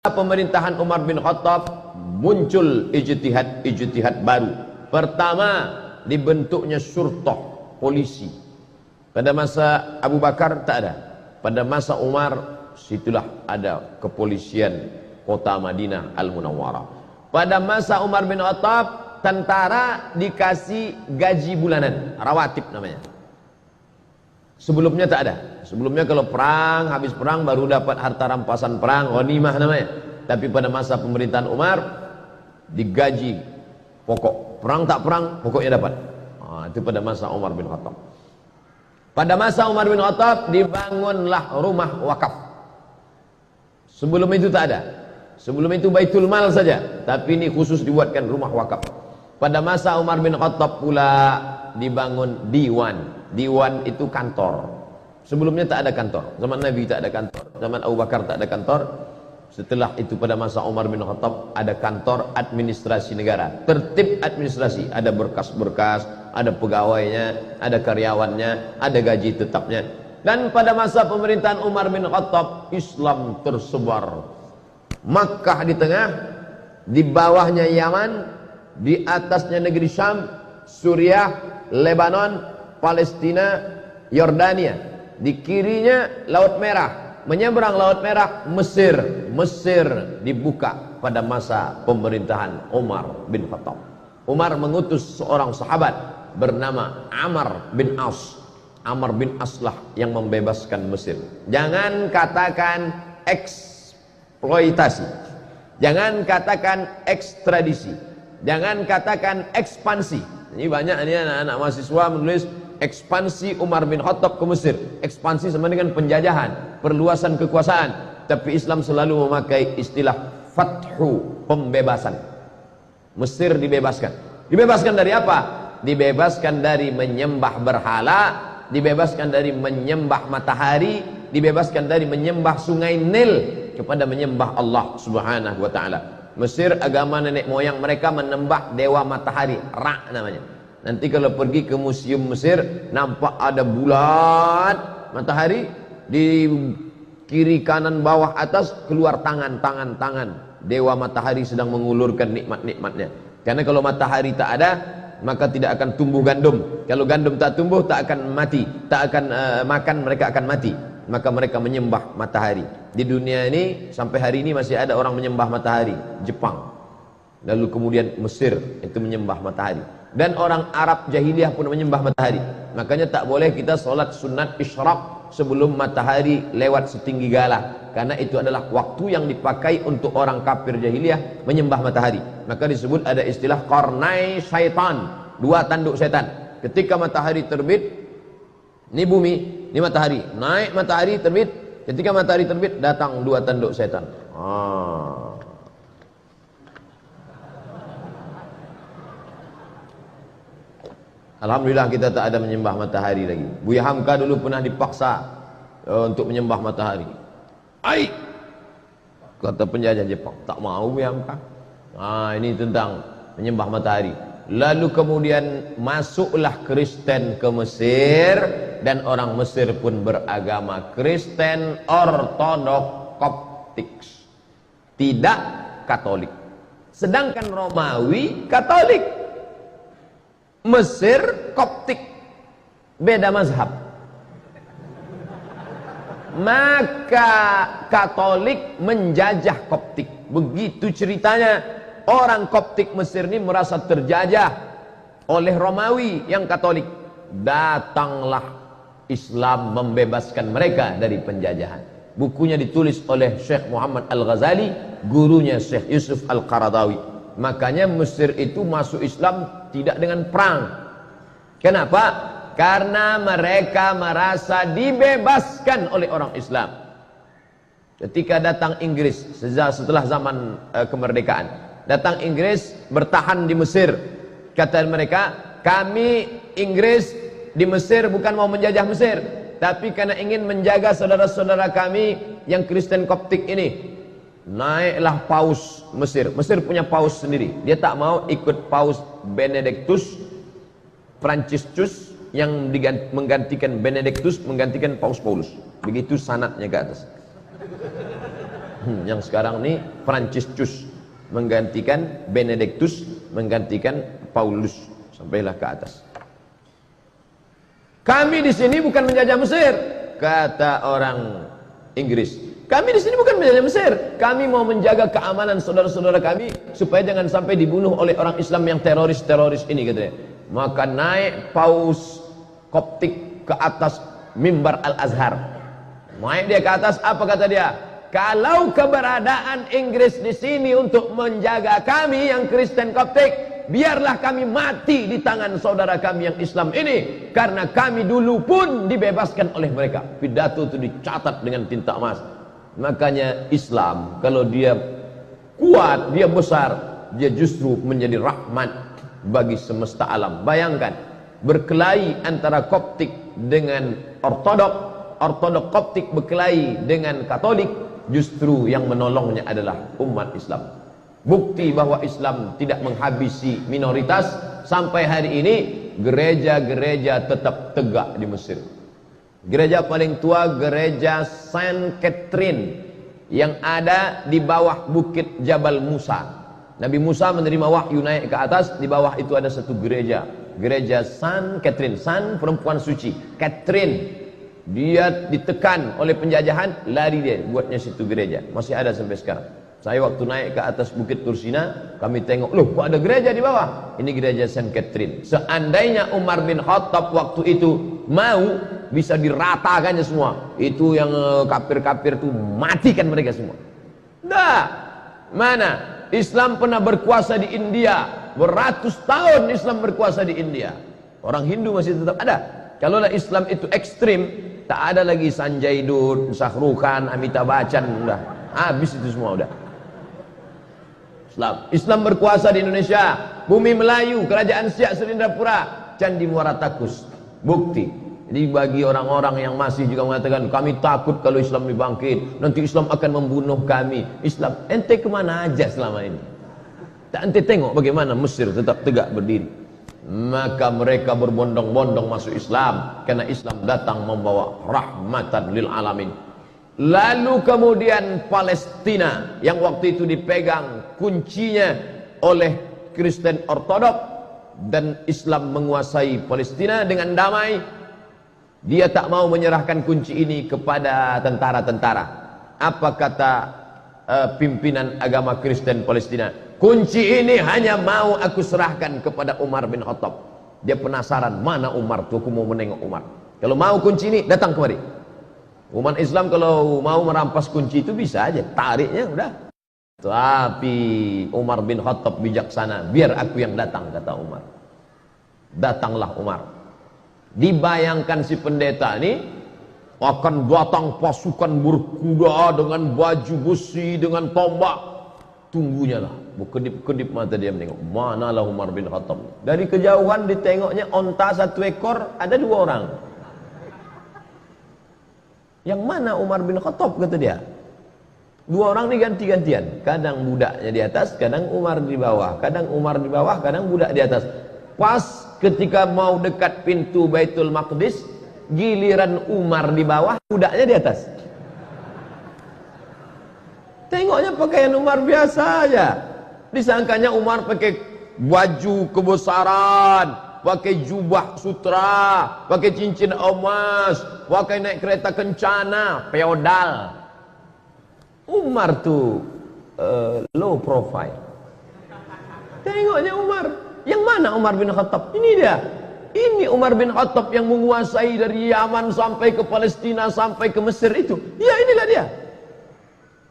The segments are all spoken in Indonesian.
Pemerintahan Umar bin Khattab muncul ijtihad baru. Pertama, dibentuknya syurtah, polisi. Pada masa Abu Bakar tak ada. Pada masa Umar, situlah ada kepolisian kota Madinah Al-Munawwarah. Pada masa Umar bin Khattab, tentara dikasih gaji bulanan, rawatib namanya. Sebelumnya tak ada. Sebelumnya kalau perang, habis perang baru dapat harta rampasan perang, ghanimah namanya. Tapi pada masa pemerintahan Umar digaji pokok. Perang tak perang, pokoknya dapat. Itu pada masa Umar bin Khattab. Pada masa Umar bin Khattab dibangunlah rumah wakaf. Sebelum itu tak ada. Sebelum itu Baitul Mal saja, tapi ini khusus dibuatkan rumah wakaf. Pada masa Umar bin Khattab pula dibangun diwan. Diwan itu kantor. Sebelumnya tak ada kantor. Zaman Nabi tak ada kantor. Zaman Abu Bakar tak ada kantor. Setelah itu pada masa Umar bin Khattab ada kantor administrasi negara. Tertib administrasi. Ada berkas-berkas, ada pegawainya, ada karyawannya, ada gaji tetapnya. Dan pada masa pemerintahan Umar bin Khattab, Islam tersebar. Makkah di tengah, di bawahnya Yaman, di atasnya negeri Syam, Suriah, Lebanon, Palestina, Yordania. Di kirinya Laut Merah. Menyeberang Laut Merah, Mesir. Mesir dibuka pada masa pemerintahan Umar bin Khattab. Umar mengutus seorang sahabat bernama Amr bin As. Amr bin As lah yang membebaskan Mesir. Jangan katakan eksploitasi. Jangan katakan ekstradisi. Jangan katakan ekspansi. Ini banyak ini anak-anak mahasiswa menulis ekspansi Umar bin Khattab ke Mesir. Ekspansi sama dengan penjajahan, perluasan kekuasaan. Tapi Islam selalu memakai istilah fathu, pembebasan. Mesir dibebaskan. Dibebaskan dari apa? Dibebaskan dari menyembah berhala, dibebaskan dari menyembah matahari, dibebaskan dari menyembah sungai Nil kepada menyembah Allah Subhanahu wa taala. Mesir agama nenek moyang mereka menyembah dewa matahari, Ra namanya. Nanti kalau pergi ke museum Mesir, nampak ada bulat matahari, di kiri kanan bawah atas keluar tangan dewa matahari sedang mengulurkan nikmat-nikmatnya. Karena kalau matahari tak ada, maka tidak akan tumbuh gandum. Kalau gandum tak tumbuh, tak akan mati, tak akan makan, mereka akan mati. Maka mereka menyembah matahari. Di dunia ini sampai hari ini masih ada orang menyembah matahari. Jepang, lalu kemudian Mesir itu menyembah matahari. Dan orang Arab jahiliyah pun menyembah matahari. Makanya tak boleh kita solat sunat isyraq sebelum matahari lewat setinggi galah. Karena itu adalah waktu yang dipakai untuk orang kafir jahiliyah menyembah matahari. Maka disebut ada istilah qarnai syaitan, dua tanduk setan. Ketika matahari terbit, ini bumi, ini matahari. Naik matahari terbit, ketika matahari terbit datang dua tanduk setan. Alhamdulillah kita tak ada menyembah matahari lagi. Buya Hamka dulu pernah dipaksa untuk menyembah matahari. Ai, kata penjajah Jepang, tak mau Buya Hamka. Ini tentang menyembah matahari. Lalu kemudian masuklah Kristen ke Mesir, dan orang Mesir pun beragama Kristen Ortodok Koptik, tidak Katolik. Sedangkan Romawi Katolik. Mesir Koptik, beda mazhab. Maka Katolik menjajah Koptik. Begitu ceritanya. Orang Koptik Mesir ini merasa terjajah oleh Romawi yang Katolik. Datanglah Islam membebaskan mereka dari penjajahan. Bukunya ditulis oleh Syekh Muhammad Al-Ghazali, gurunya Syekh Yusuf Al-Qaradawi. Makanya Mesir itu masuk Islam tidak dengan perang. Kenapa? Karena mereka merasa dibebaskan oleh orang Islam. Ketika datang Inggris setelah zaman kemerdekaan, datang Inggris bertahan di Mesir. Kata mereka, kami Inggris di Mesir bukan mau menjajah Mesir, tapi karena ingin menjaga saudara-saudara kami yang Kristen Koptik ini. Naiklah paus Mesir. Mesir punya paus sendiri. Dia tak mau ikut paus Benedictus Franciscus yang menggantikan Benedictus, menggantikan paus Paulus. Begitu sanatnya ke atas. Yang sekarang ini Franciscus menggantikan Benedictus, menggantikan Paulus, sampailah ke atas. Kami di sini bukan menjajah Mesir, kata orang Inggris. Kami di sini bukan menjajah Mesir. Kami mau menjaga keamanan saudara-saudara kami supaya jangan sampai dibunuh oleh orang Islam yang teroris-teroris ini, katanya. Maka naik Paus Koptik ke atas mimbar Al-Azhar. Naik dia ke atas, apa kata dia? Kalau keberadaan Inggris di sini untuk menjaga kami yang Kristen Koptik, biarlah kami mati di tangan saudara kami yang Islam ini, karena kami dulu pun dibebaskan oleh mereka. Pidato itu dicatat dengan tinta emas. Makanya Islam kalau dia kuat, dia besar, dia justru menjadi rahmat bagi semesta alam. Bayangkan berkelahi antara Koptik dengan Ortodok, Ortodok Koptik berkelahi dengan Katolik, justru yang menolongnya adalah umat Islam. Bukti bahwa Islam tidak menghabisi minoritas. Sampai hari ini gereja-gereja tetap tegak di Mesir. Gereja paling tua gereja Saint Catherine yang ada di bawah bukit Jabal Musa. Nabi Musa menerima wahyu naik ke atas, di bawah itu ada satu gereja, gereja Saint Catherine, Saint perempuan suci, Catherine. Dia ditekan oleh penjajahan, lari dia buatnya situ gereja, masih ada sampai sekarang. Saya waktu naik ke atas bukit Tursina, kami tengok, loh kok ada gereja di bawah? Ini gereja Saint Catherine. Seandainya Umar bin Khattab waktu itu mau, bisa diratakannya semua. Itu yang kafir-kafir itu matikan mereka semua. Dah, mana? Islam pernah berkuasa di India, beratus tahun Islam berkuasa di India. Orang Hindu masih tetap ada. Kalaulah Islam itu ekstrim, tak ada lagi Sanjay Dutt, Shahrukh Khan, Amitabh Bachchan, udah habis itu semua udah. Islam berkuasa di Indonesia, bumi Melayu, kerajaan Siak Serindapura, Candi Muara Takus. Bukti. Jadi bagi orang-orang yang masih juga mengatakan kami takut kalau Islam dibangkit, nanti Islam akan membunuh kami. Islam, ente kemana aja selama ini? Tak ente tengok bagaimana Mesir tetap tegak berdiri. Maka mereka berbondong-bondong masuk Islam, karena Islam datang membawa rahmatan lil alamin. Lalu kemudian Palestina yang waktu itu dipegang kuncinya oleh Kristen Ortodok, dan Islam menguasai Palestina dengan damai. Dia tak mau menyerahkan kunci ini kepada tentara-tentara. Apa kata pimpinan agama Kristen Palestina? Kunci ini hanya mau aku serahkan kepada Umar bin Khattab. Dia penasaran, mana Umar tuh, aku mau menengok Umar. Kalau mau kunci ini, datang kemari. Umat Islam kalau mau merampas kunci itu bisa aja, tariknya udah. Tapi Umar bin Khattab bijaksana, biar aku yang datang, kata Umar. Datanglah Umar. Dibayangkan si pendeta ini akan datang pasukan berkuda dengan baju besi, dengan tombak. Tunggunya lah, berkedip-kedip mata dia menengok, manalah Umar bin Khattab. Dari kejauhan ditengoknya onta satu ekor, ada dua orang. Yang mana Umar bin Khattab, kata dia. Dua orang ini ganti-gantian, kadang budaknya di atas, kadang Umar di bawah, kadang Umar di bawah, kadang budak di atas. Pas ketika mau dekat pintu Baitul Maqdis, giliran Umar di bawah, budaknya di atas. Tengoknya pakaian Umar biasa aja, disangkanya Umar pakai baju kebesaran, pakai jubah sutra, pakai cincin emas, pakai naik kereta kencana, feodal. Umar tuh low profile. Tengoknya Umar. Yang mana Umar bin Khattab? Ini dia. Ini Umar bin Khattab yang menguasai dari Yaman sampai ke Palestina, sampai ke Mesir itu. Ya, inilah dia.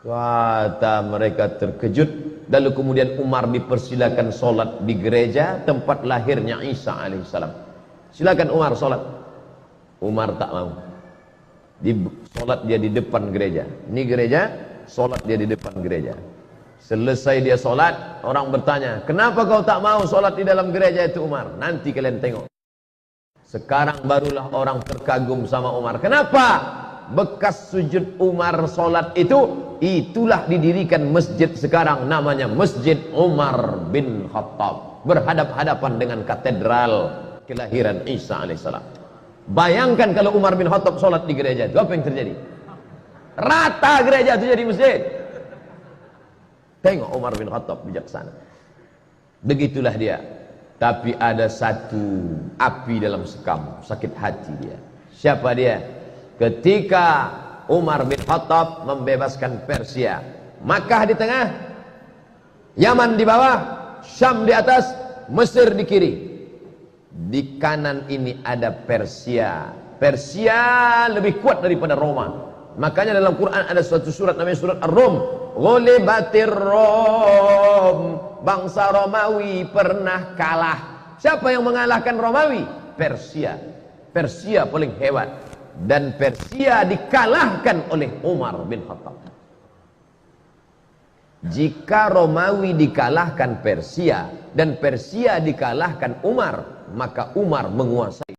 Kata mereka terkejut. Lalu kemudian Umar dipersilakan solat di gereja tempat lahirnya Isa alaihissalam. Silakan Umar solat. Umar tak mau. Solat dia di depan gereja. Ini gereja, solat dia di depan gereja. Selesai dia solat, orang bertanya, kenapa kau tak mau solat di dalam gereja itu Umar? Nanti kalian tengok. Sekarang barulah orang terkagum sama Umar. Kenapa? Bekas sujud Umar solat itu, itulah didirikan masjid sekarang, namanya Masjid Umar bin Khattab, berhadap-hadapan dengan katedral kelahiran Isa alaihissalam. Bayangkan kalau Umar bin Khattab solat di gereja itu, apa yang terjadi? Rata gereja itu jadi masjid. Tengok Umar bin Khattab bijaksana. Begitulah dia. Tapi ada satu api dalam sekam, sakit hati dia. Siapa dia? Ketika Umar bin Khattab membebaskan Persia, Makkah di tengah, Yaman di bawah, Syam di atas, Mesir di kiri. Di kanan ini ada Persia. Persia lebih kuat daripada Roma. Makanya dalam Quran ada suatu surat namanya surat Ar-Rum. Ghulibatir Rom. Bangsa Romawi pernah kalah. Siapa yang mengalahkan Romawi? Persia. Persia paling hebat. Dan Persia dikalahkan oleh Umar bin Khattab. Jika Romawi dikalahkan Persia dan Persia dikalahkan Umar, maka Umar menguasai